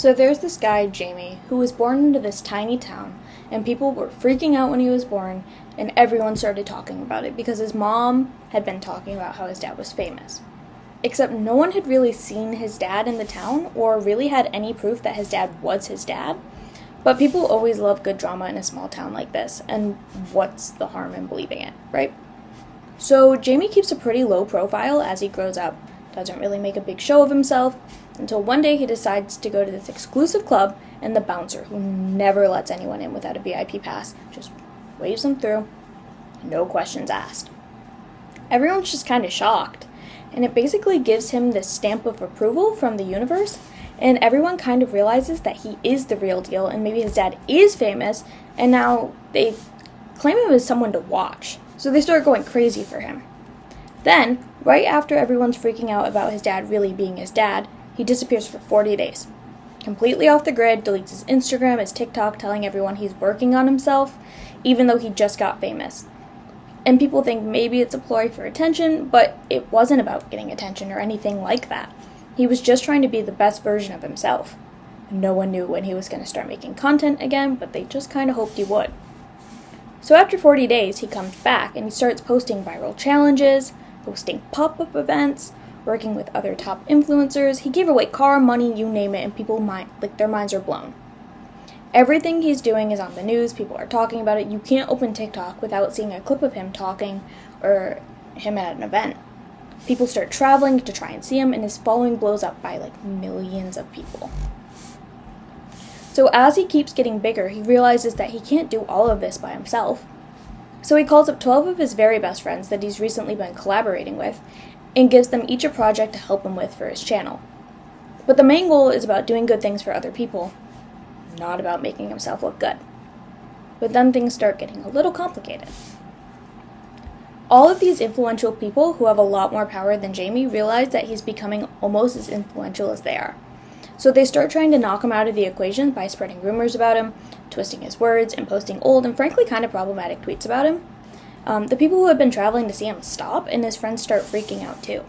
So there's this guy, Jamie, who was born into this tiny town, and people were freaking out when he was born, and everyone started talking about it because his mom had been talking about how his dad was famous. Except no one had really seen his dad in the town or really had any proof that his dad was his dad. But people always love good drama in a small town like this, and what's the harm in believing it, right? So Jamie keeps a pretty low profile as he grows up, doesn't really make a big show of himself, until one day he decides to go to this exclusive club, and the bouncer, who never lets anyone in without a VIP pass, just waves them through, no questions asked. Everyone's just kind of shocked, and it basically gives him this stamp of approval from the universe, and everyone kind of realizes that he is the real deal, and maybe his dad is famous, and now they claim him as someone to watch, so they start going crazy for him. Then, right after everyone's freaking out about his dad really being his dad, he disappears for 40 days. Completely off the grid, deletes his Instagram, his TikTok, telling everyone he's working on himself, even though he just got famous. And people think maybe it's a ploy for attention, but it wasn't about getting attention or anything like that. He was just trying to be the best version of himself. No one knew when he was going to start making content again, but they just kind of hoped he would. So after 40 days, he comes back and he starts posting viral challenges, hosting pop-up events, working with other top influencers. He gave away car, money, you name it, and people their minds are blown. Everything he's doing is on the news. People are talking about it. You can't open TikTok without seeing a clip of him talking or him at an event. People start traveling to try and see him, and his following blows up by millions of people. So as he keeps getting bigger, he realizes that he can't do all of this by himself. So he calls up 12 of his very best friends that he's recently been collaborating with, and gives them each a project to help him with for his channel. But the main goal is about doing good things for other people, not about making himself look good. But then things start getting a little complicated. All of these influential people who have a lot more power than Jamie realize that he's becoming almost as influential as they are. So they start trying to knock him out of the equation by spreading rumors about him, twisting his words, and posting old and frankly kind of problematic tweets about him. The people who have been traveling to see him stop, and his friends start freaking out too.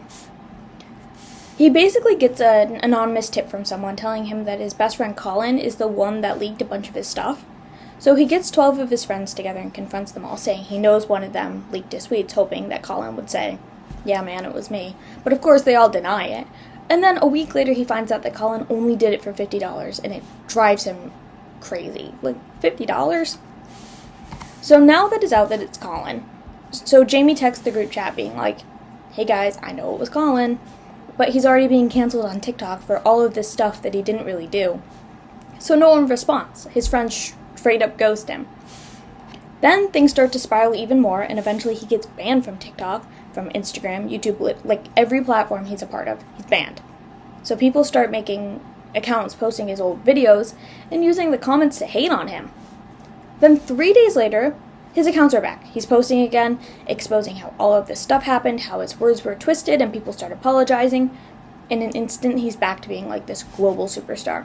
He basically gets an anonymous tip from someone telling him that his best friend Colin is the one that leaked a bunch of his stuff. So he gets 12 of his friends together and confronts them all, saying he knows one of them leaked his tweets, hoping that Colin would say, "Yeah man, it was me." But of course they all deny it. And then a week later he finds out that Colin only did it for $50, and it drives him crazy. $50? So now that it's out that it's Colin, so Jamie texts the group chat being like, "Hey guys, I know it was Colin," but he's already being canceled on TikTok for all of this stuff that he didn't really do. So no one responds. His friends straight up ghost him. Then things start to spiral even more, and eventually he gets banned from TikTok, from Instagram, YouTube, every platform he's a part of, he's banned. So people start making accounts posting his old videos and using the comments to hate on him. Then 3 days later, his accounts are back. He's posting again, exposing how all of this stuff happened, how his words were twisted, and people start apologizing. In an instant, he's back to being this global superstar.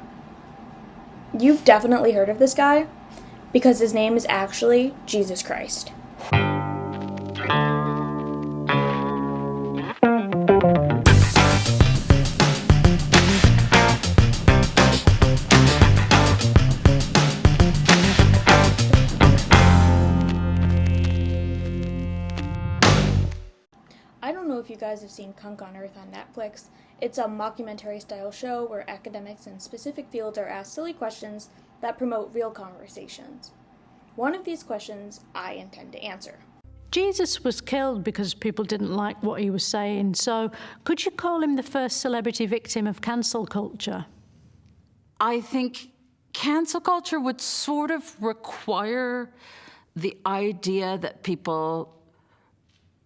You've definitely heard of this guy, because his name is actually Jesus Christ. I don't know if you guys have seen Kunk on Earth on Netflix. It's a mockumentary-style show where academics in specific fields are asked silly questions that promote real conversations. One of these questions I intend to answer. Jesus was killed because people didn't like what he was saying, so could you call him the first celebrity victim of cancel culture? I think cancel culture would sort of require the idea that people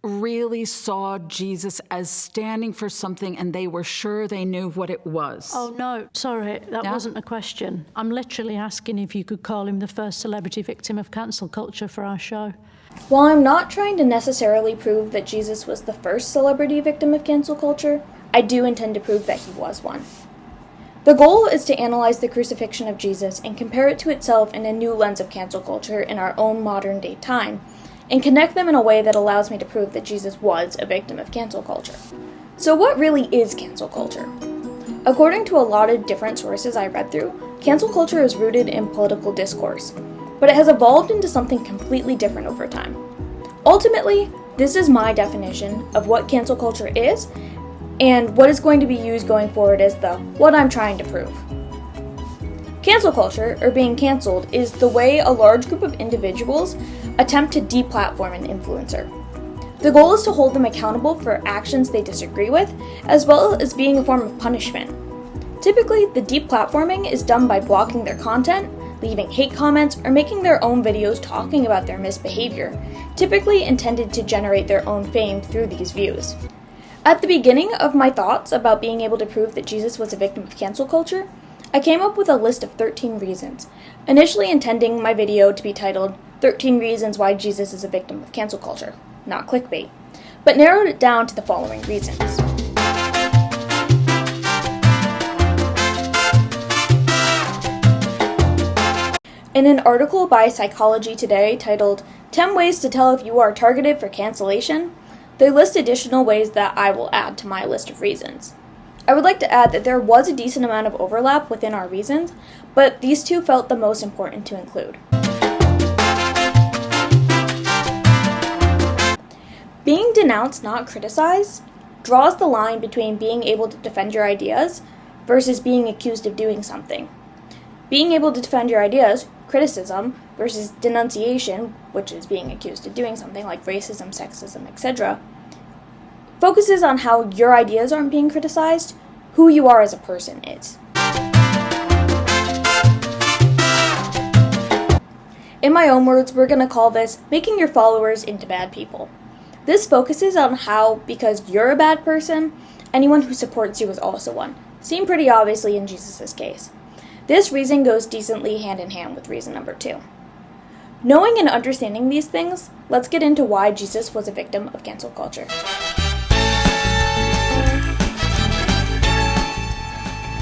really saw Jesus as standing for something and they were sure they knew what it was. Oh, no, sorry, that Yeah? wasn't a question. I'm literally asking if you could call him the first celebrity victim of cancel culture for our show. While I'm not trying to necessarily prove that Jesus was the first celebrity victim of cancel culture, I do intend to prove that he was one. The goal is to analyze the crucifixion of Jesus and compare it to itself in a new lens of cancel culture in our own modern-day time, and connect them in a way that allows me to prove that Jesus was a victim of cancel culture. So what really is cancel culture? According to a lot of different sources I read through, cancel culture is rooted in political discourse, but it has evolved into something completely different over time. Ultimately, this is my definition of what cancel culture is, and what is going to be used going forward as the what I'm trying to prove. Cancel culture, or being canceled, is the way a large group of individuals attempt to deplatform an influencer. The goal is to hold them accountable for actions they disagree with, as well as being a form of punishment. Typically, the deplatforming is done by blocking their content, leaving hate comments, or making their own videos talking about their misbehavior, typically intended to generate their own fame through these views. At the beginning of my thoughts about being able to prove that Jesus was a victim of cancel culture, I came up with a list of 13 reasons, initially intending my video to be titled 13 Reasons Why Jesus is a Victim of Cancel Culture, not clickbait, but narrowed it down to the following reasons. In an article by Psychology Today titled 10 Ways to Tell If You Are Targeted for Cancellation, they list additional ways that I will add to my list of reasons. I would like to add that there was a decent amount of overlap within our reasons, but these two felt the most important to include. Being denounced, not criticized, draws the line between being able to defend your ideas versus being accused of doing something. Being able to defend your ideas, criticism, versus denunciation, which is being accused of doing something like racism, sexism, etc., focuses on how your ideas aren't being criticized, who you are as a person is. In my own words, we're going to call this making your followers into bad people. This focuses on how, because you're a bad person, anyone who supports you is also one, seen pretty obviously in Jesus' case. This reason goes decently hand in hand with reason number 2. Knowing and understanding these things, let's get into why Jesus was a victim of cancel culture.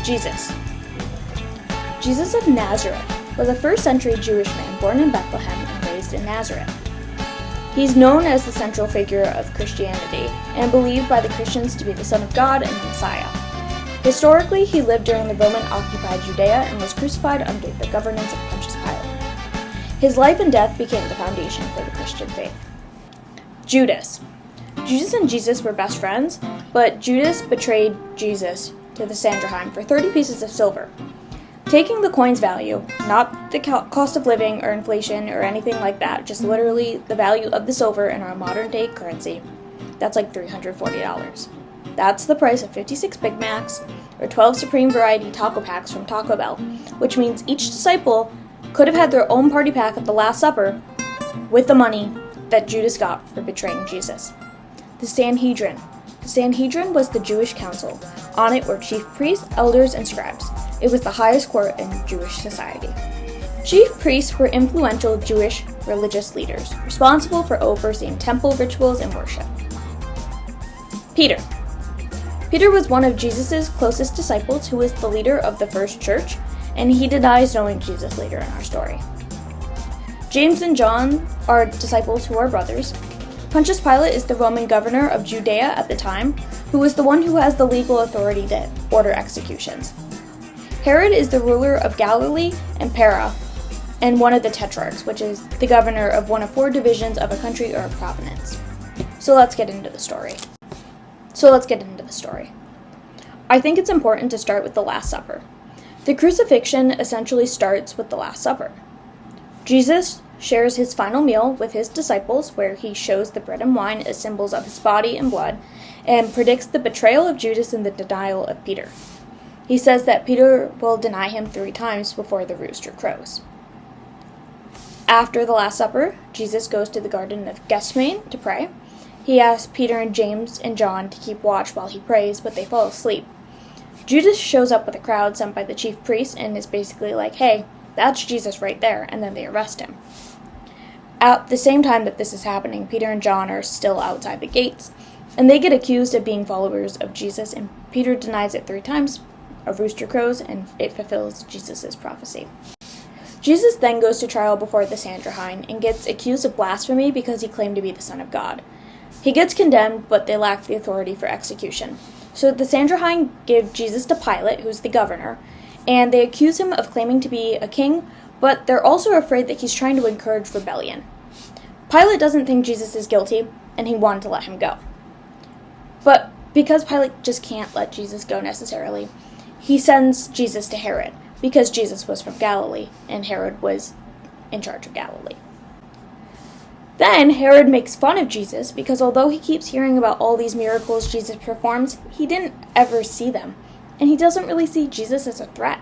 Jesus of Nazareth was a first-century Jewish man born in Bethlehem and raised in Nazareth. He's known as the central figure of Christianity and believed by the Christians to be the Son of God and the Messiah. Historically, he lived during the Roman-occupied Judea and was crucified under the governance of Pontius Pilate. His life and death became the foundation for the Christian faith. Judas and Jesus were best friends, but Judas betrayed Jesus to the Sanhedrin for 30 pieces of silver. Taking the coin's value, not the cost of living or inflation or anything like that, just literally the value of the silver in our modern-day currency, that's like $340. That's the price of 56 Big Macs or 12 Supreme Variety taco packs from Taco Bell, which means each disciple could have had their own party pack at the Last Supper with the money that Judas got for betraying Jesus. The Sanhedrin. The Sanhedrin was the Jewish council. On it were chief priests, elders, and scribes. It was the highest court in Jewish society. Chief priests were influential Jewish religious leaders, responsible for overseeing temple rituals and worship. Peter was one of Jesus' closest disciples who was the leader of the first church, and he denies knowing Jesus later in our story. James and John are disciples who are brothers. Pontius Pilate is the Roman governor of Judea at the time, who is the one who has the legal authority to order executions. Herod is the ruler of Galilee and Pera, and one of the tetrarchs, which is the governor of one of 4 divisions of a country or a province. So let's get into the story. I think it's important to start with the Last Supper. The crucifixion essentially starts with the Last Supper. Jesus shares his final meal with his disciples, where he shows the bread and wine as symbols of his body and blood, and predicts the betrayal of Judas and the denial of Peter. He says that Peter will deny him 3 times before the rooster crows. After the Last Supper, Jesus goes to the Garden of Gethsemane to pray. He asks Peter and James and John to keep watch while he prays, but they fall asleep. Judas shows up with a crowd sent by the chief priest and is basically like, hey, that's Jesus right there, and then they arrest him. At the same time that this is happening, Peter and John are still outside the gates, and they get accused of being followers of Jesus, and Peter denies it 3 times. A rooster crows, and it fulfills Jesus' prophecy. Jesus then goes to trial before the Sanhedrin and gets accused of blasphemy because he claimed to be the Son of God. He gets condemned, but they lack the authority for execution. So the Sanhedrin give Jesus to Pilate, who's the governor, and they accuse him of claiming to be a king, but they're also afraid that he's trying to encourage rebellion. Pilate doesn't think Jesus is guilty, and he wanted to let him go. But because Pilate just can't let Jesus go necessarily, he sends Jesus to Herod, because Jesus was from Galilee, and Herod was in charge of Galilee. Then Herod makes fun of Jesus, because although he keeps hearing about all these miracles Jesus performs, he didn't ever see them, and he doesn't really see Jesus as a threat.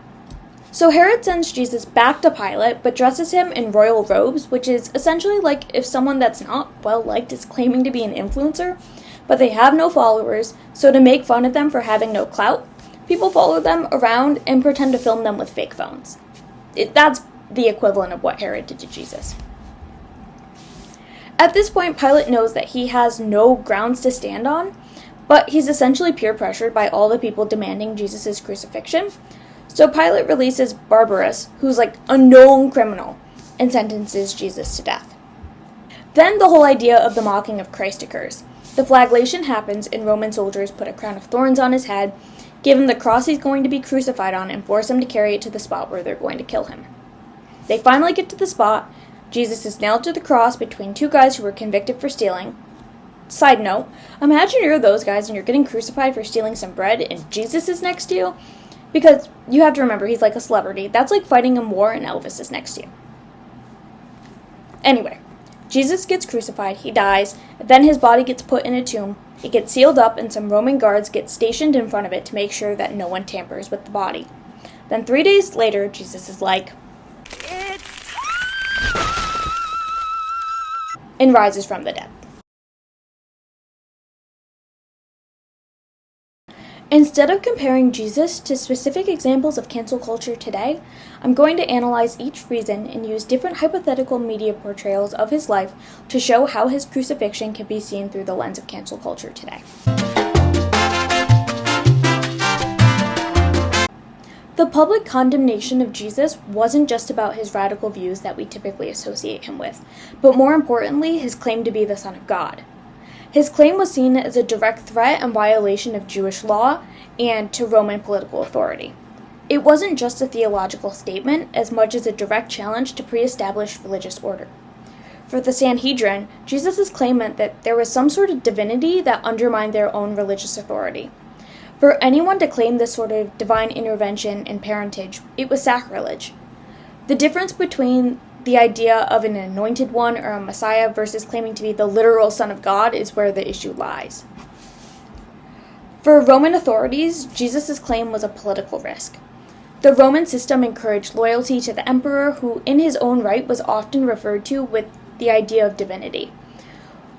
So Herod sends Jesus back to Pilate, but dresses him in royal robes, which is essentially like if someone that's not well-liked is claiming to be an influencer, but they have no followers, so to make fun of them for having no clout, people follow them around and pretend to film them with fake phones. That's the equivalent of what Herod did to Jesus. At this point, Pilate knows that he has no grounds to stand on, but he's essentially peer pressured by all the people demanding Jesus' crucifixion. So Pilate releases Barabbas, who's like a known criminal, and sentences Jesus to death. Then the whole idea of the mocking of Christ occurs. The flagellation happens, and Roman soldiers put a crown of thorns on his head, give him the cross he's going to be crucified on, and force him to carry it to the spot where they're going to kill him. They finally get to the spot. Jesus is nailed to the cross between two guys who were convicted for stealing. Side note, imagine you're those guys and you're getting crucified for stealing some bread and Jesus is next to you. Because you have to remember, he's like a celebrity. That's like fighting in war and Elvis is next to you. Anyway, Jesus gets crucified, he dies, then his body gets put in a tomb, it gets sealed up, and some Roman guards get stationed in front of it to make sure that no one tampers with the body. Then 3 days later, Jesus is like, "It's time!" and rises from the dead. Instead of comparing Jesus to specific examples of cancel culture today, I'm going to analyze each reason and use different hypothetical media portrayals of his life to show how his crucifixion can be seen through the lens of cancel culture today. The public condemnation of Jesus wasn't just about his radical views that we typically associate him with, but more importantly, his claim to be the Son of God. His claim was seen as a direct threat and violation of Jewish law and to Roman political authority. It wasn't just a theological statement as much as a direct challenge to pre-established religious order. For the Sanhedrin, Jesus' claim meant that there was some sort of divinity that undermined their own religious authority. For anyone to claim this sort of divine intervention in parentage, it was sacrilege. The difference between the idea of an anointed one or a Messiah versus claiming to be the literal Son of God is where the issue lies. For Roman authorities, Jesus' claim was a political risk. The Roman system encouraged loyalty to the emperor, who in his own right was often referred to with the idea of divinity.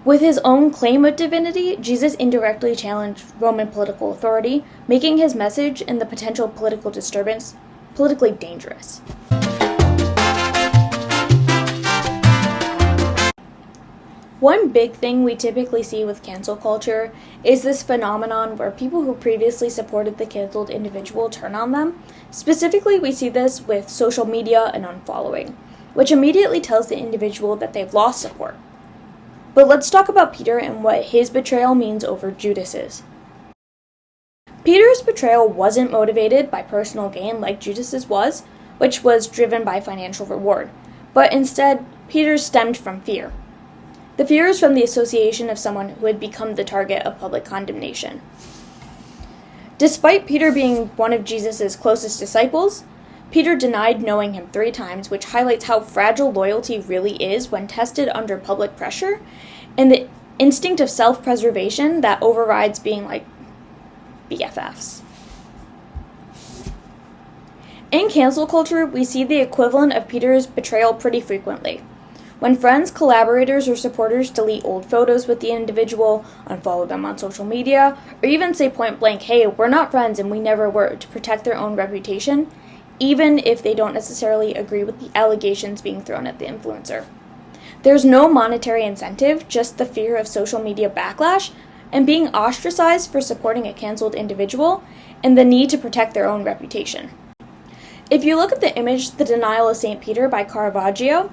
With his own claim of divinity, Jesus indirectly challenged Roman political authority, making his message and the potential political disturbance politically dangerous. One big thing we typically see with cancel culture is this phenomenon where people who previously supported the canceled individual turn on them. Specifically, we see this with social media and unfollowing, which immediately tells the individual that they've lost support. But let's talk about Peter and what his betrayal means over Judas's. Peter's betrayal wasn't motivated by personal gain like Judas's was, which was driven by financial reward, but instead, Peter's stemmed from fear. The fear is from the association of someone who had become the target of public condemnation. Despite Peter being one of Jesus' closest disciples, Peter denied knowing him 3 times, which highlights how fragile loyalty really is when tested under public pressure, and the instinct of self-preservation that overrides being like BFFs. In cancel culture, we see the equivalent of Peter's betrayal pretty frequently. When friends, collaborators, or supporters delete old photos with the individual, unfollow them on social media, or even say point blank, "Hey, we're not friends and we never were," to protect their own reputation, even if they don't necessarily agree with the allegations being thrown at the influencer. There's no monetary incentive, just the fear of social media backlash and being ostracized for supporting a canceled individual, and the need to protect their own reputation. If you look at the image The Denial of St. Peter by Caravaggio,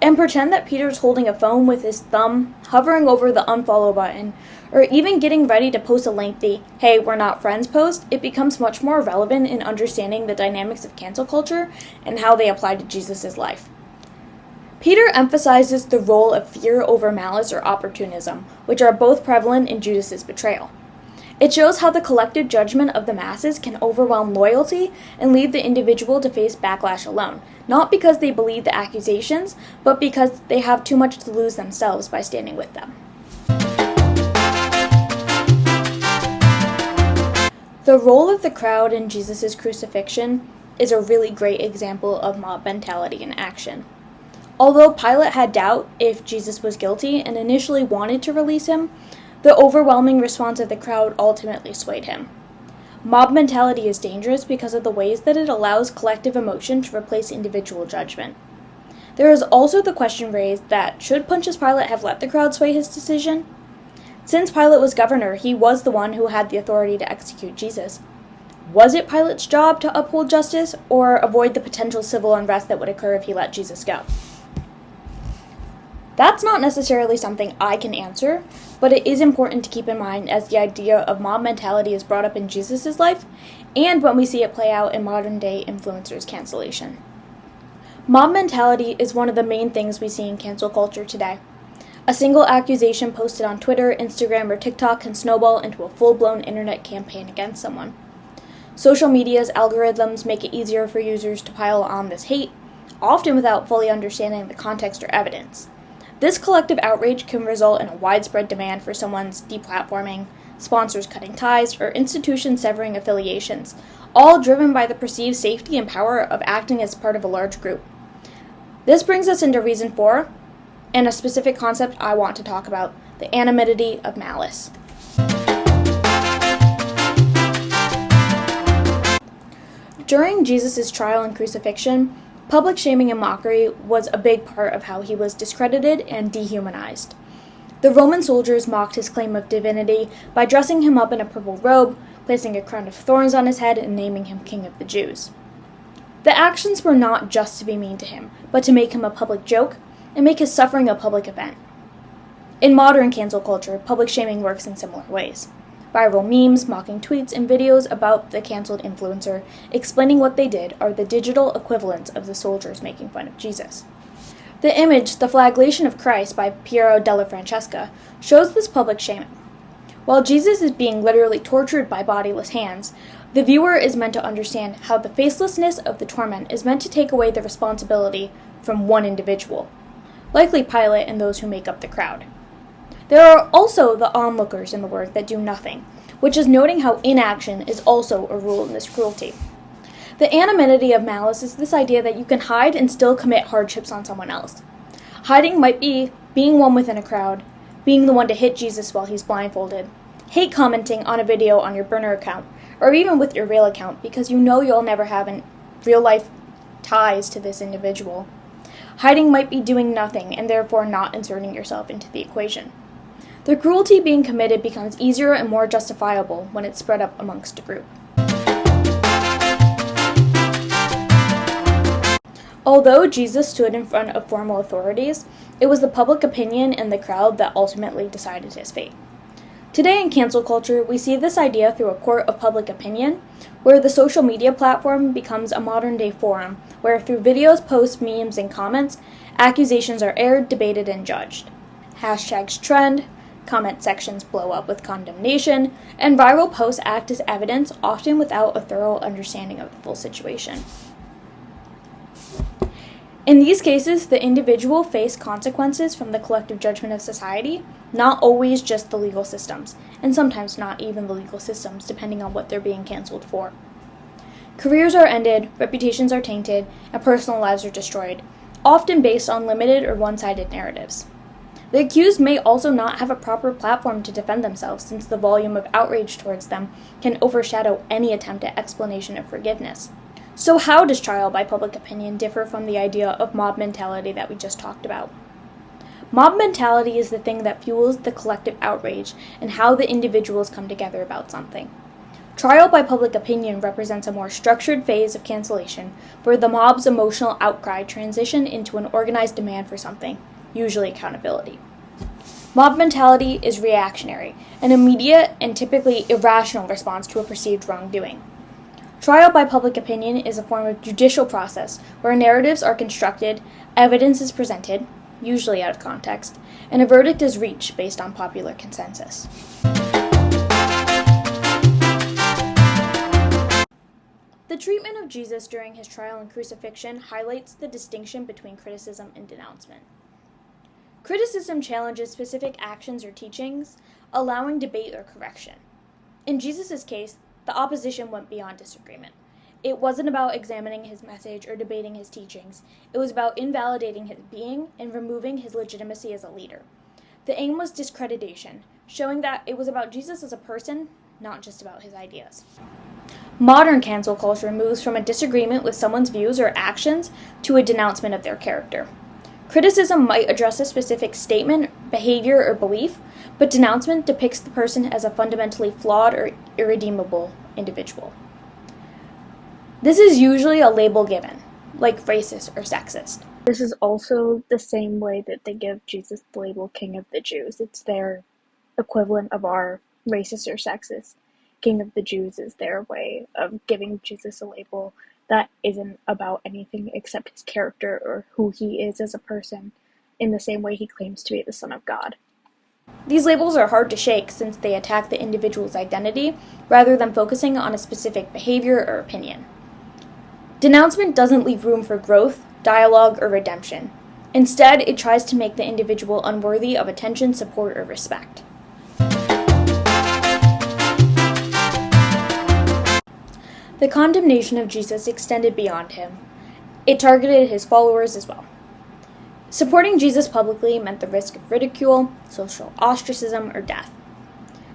and pretend that Peter's holding a phone with his thumb, hovering over the unfollow button, or even getting ready to post a lengthy, "Hey, we're not friends" post, it becomes much more relevant in understanding the dynamics of cancel culture and how they apply to Jesus' life. Peter emphasizes the role of fear over malice or opportunism, which are both prevalent in Judas' betrayal. It shows how the collective judgment of the masses can overwhelm loyalty and leave the individual to face backlash alone, not because they believe the accusations, but because they have too much to lose themselves by standing with them. The role of the crowd in Jesus' crucifixion is a really great example of mob mentality in action. Although Pilate had doubt if Jesus was guilty and initially wanted to release him, the overwhelming response of the crowd ultimately swayed him. Mob mentality is dangerous because of the ways that it allows collective emotion to replace individual judgment. There is also the question raised that should Pontius Pilate have let the crowd sway his decision? Since Pilate was governor, he was the one who had the authority to execute Jesus. Was it Pilate's job to uphold justice or avoid the potential civil unrest that would occur if he let Jesus go? That's not necessarily something I can answer, but it is important to keep in mind as the idea of mob mentality is brought up in Jesus' life and when we see it play out in modern-day influencers' cancellation. Mob mentality is one of the main things we see in cancel culture today. A single accusation posted on Twitter, Instagram, or TikTok can snowball into a full-blown internet campaign against someone. Social media's algorithms make it easier for users to pile on this hate, often without fully understanding the context or evidence. This collective outrage can result in a widespread demand for someone's deplatforming, sponsors cutting ties, or institutions severing affiliations, all driven by the perceived safety and power of acting as part of a large group. This brings us into reason 4, and a specific concept I want to talk about, the anonymity of malice. During Jesus' trial and crucifixion, public shaming and mockery was a big part of how he was discredited and dehumanized. The Roman soldiers mocked his claim of divinity by dressing him up in a purple robe, placing a crown of thorns on his head, and naming him King of the Jews. The actions were not just to be mean to him, but to make him a public joke and make his suffering a public event. In modern cancel culture, public shaming works in similar ways. Viral memes, mocking tweets, and videos about the canceled influencer explaining what they did are the digital equivalents of the soldiers making fun of Jesus. The image, The Flagellation of Christ by Piero della Francesca, shows this public shaming. While Jesus is being literally tortured by bodiless hands, the viewer is meant to understand how the facelessness of the torment is meant to take away the responsibility from one individual, likely Pilate and those who make up the crowd. There are also the onlookers in the work that do nothing, which is noting how inaction is also a rule in this cruelty. The anonymity of malice is this idea that you can hide and still commit hardships on someone else. Hiding might be being one within a crowd, being the one to hit Jesus while he's blindfolded, hate commenting on a video on your burner account, or even with your real account because you know you'll never have real-life ties to this individual. Hiding might be doing nothing and therefore not inserting yourself into the equation. The cruelty being committed becomes easier and more justifiable when it's spread up amongst a group. Although Jesus stood in front of formal authorities, it was the public opinion and the crowd that ultimately decided his fate. Today in cancel culture, we see this idea through a court of public opinion, where the social media platform becomes a modern-day forum, where through videos, posts, memes, and comments, accusations are aired, debated, and judged. Hashtags trend, comment sections blow up with condemnation, and viral posts act as evidence, often without a thorough understanding of the full situation. In these cases, the individual face consequences from the collective judgment of society, not always just the legal systems, and sometimes not even the legal systems, depending on what they're being canceled for. Careers are ended, reputations are tainted, and personal lives are destroyed, often based on limited or one-sided narratives. The accused may also not have a proper platform to defend themselves, since the volume of outrage towards them can overshadow any attempt at explanation or forgiveness. So how does trial by public opinion differ from the idea of mob mentality that we just talked about? Mob mentality is the thing that fuels the collective outrage and how the individuals come together about something. Trial by public opinion represents a more structured phase of cancellation, where the mob's emotional outcry transitioned into an organized demand for something, usually accountability. Mob mentality is reactionary, an immediate and typically irrational response to a perceived wrongdoing. Trial by public opinion is a form of judicial process where narratives are constructed, evidence is presented, usually out of context, and a verdict is reached based on popular consensus. The treatment of Jesus during his trial and crucifixion highlights the distinction between criticism and denouncement. Criticism challenges specific actions or teachings, allowing debate or correction. In Jesus' case, the opposition went beyond disagreement. It wasn't about examining his message or debating his teachings. It was about invalidating his being and removing his legitimacy as a leader. The aim was discreditation, showing that it was about Jesus as a person, not just about his ideas. Modern cancel culture moves from a disagreement with someone's views or actions to a denouncement of their character. Criticism might address a specific statement, behavior, or belief, but denouncement depicts the person as a fundamentally flawed or irredeemable individual. This is usually a label given, like racist or sexist. This is also the same way that they give Jesus the label King of the Jews. It's their equivalent of our racist or sexist. King of the Jews is their way of giving Jesus a label that isn't about anything except his character or who he is as a person, in the same way he claims to be the Son of God. These labels are hard to shake since they attack the individual's identity rather than focusing on a specific behavior or opinion. Denouncement doesn't leave room for growth, dialogue, or redemption. Instead, it tries to make the individual unworthy of attention, support, or respect. The condemnation of Jesus extended beyond him. It targeted his followers as well. Supporting Jesus publicly meant the risk of ridicule, social ostracism, or death.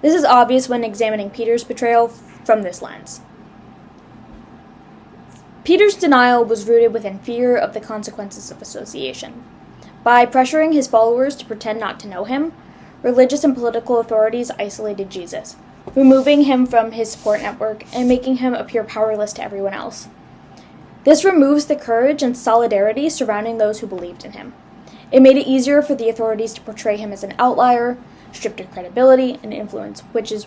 This is obvious when examining Peter's betrayal from this lens. Peter's denial was rooted within fear of the consequences of association. By pressuring his followers to pretend not to know him, religious and political authorities isolated Jesus, removing him from his support network and making him appear powerless to everyone else. This removes the courage and solidarity surrounding those who believed in him. It made it easier for the authorities to portray him as an outlier, stripped of credibility and influence, which is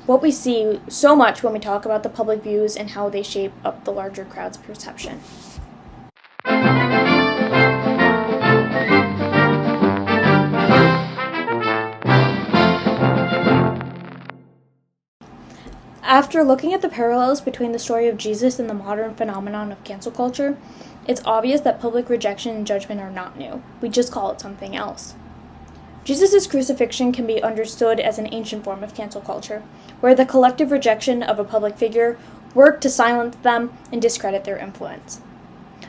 what we see so much when we talk about the public views and how they shape up the larger crowd's perception. After looking at the parallels between the story of Jesus and the modern phenomenon of cancel culture, it's obvious that public rejection and judgment are not new. We just call it something else. Jesus' crucifixion can be understood as an ancient form of cancel culture, where the collective rejection of a public figure worked to silence them and discredit their influence.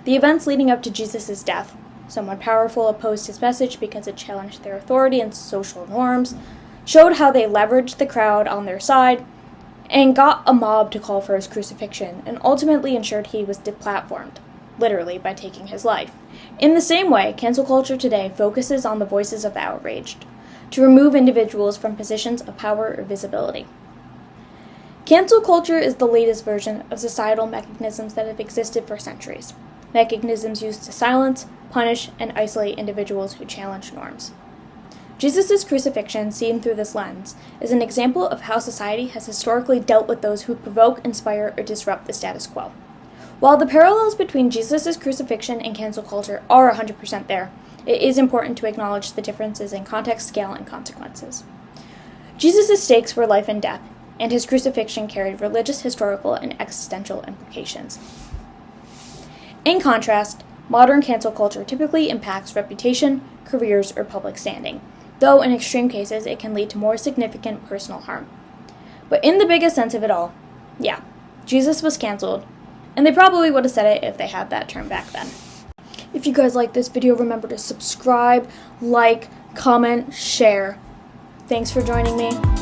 The events leading up to Jesus' death, someone powerful opposed his message because it challenged their authority and social norms, showed how they leveraged the crowd on their side and got a mob to call for his crucifixion, and ultimately ensured he was deplatformed, literally by taking his life. In the same way, cancel culture today focuses on the voices of the outraged, to remove individuals from positions of power or visibility. Cancel culture is the latest version of societal mechanisms that have existed for centuries, mechanisms used to silence, punish, and isolate individuals who challenge norms. Jesus' crucifixion, seen through this lens, is an example of how society has historically dealt with those who provoke, inspire, or disrupt the status quo. While the parallels between Jesus' crucifixion and cancel culture are 100% there, it is important to acknowledge the differences in context, scale, and consequences. Jesus' stakes were life and death, and his crucifixion carried religious, historical, and existential implications. In contrast, modern cancel culture typically impacts reputation, careers, or public standing, though in extreme cases it can lead to more significant personal harm. But in the biggest sense of it all, yeah, Jesus was canceled, and they probably would have said it if they had that term back then. If you guys like this video, remember to subscribe, like, comment, share. Thanks for joining me.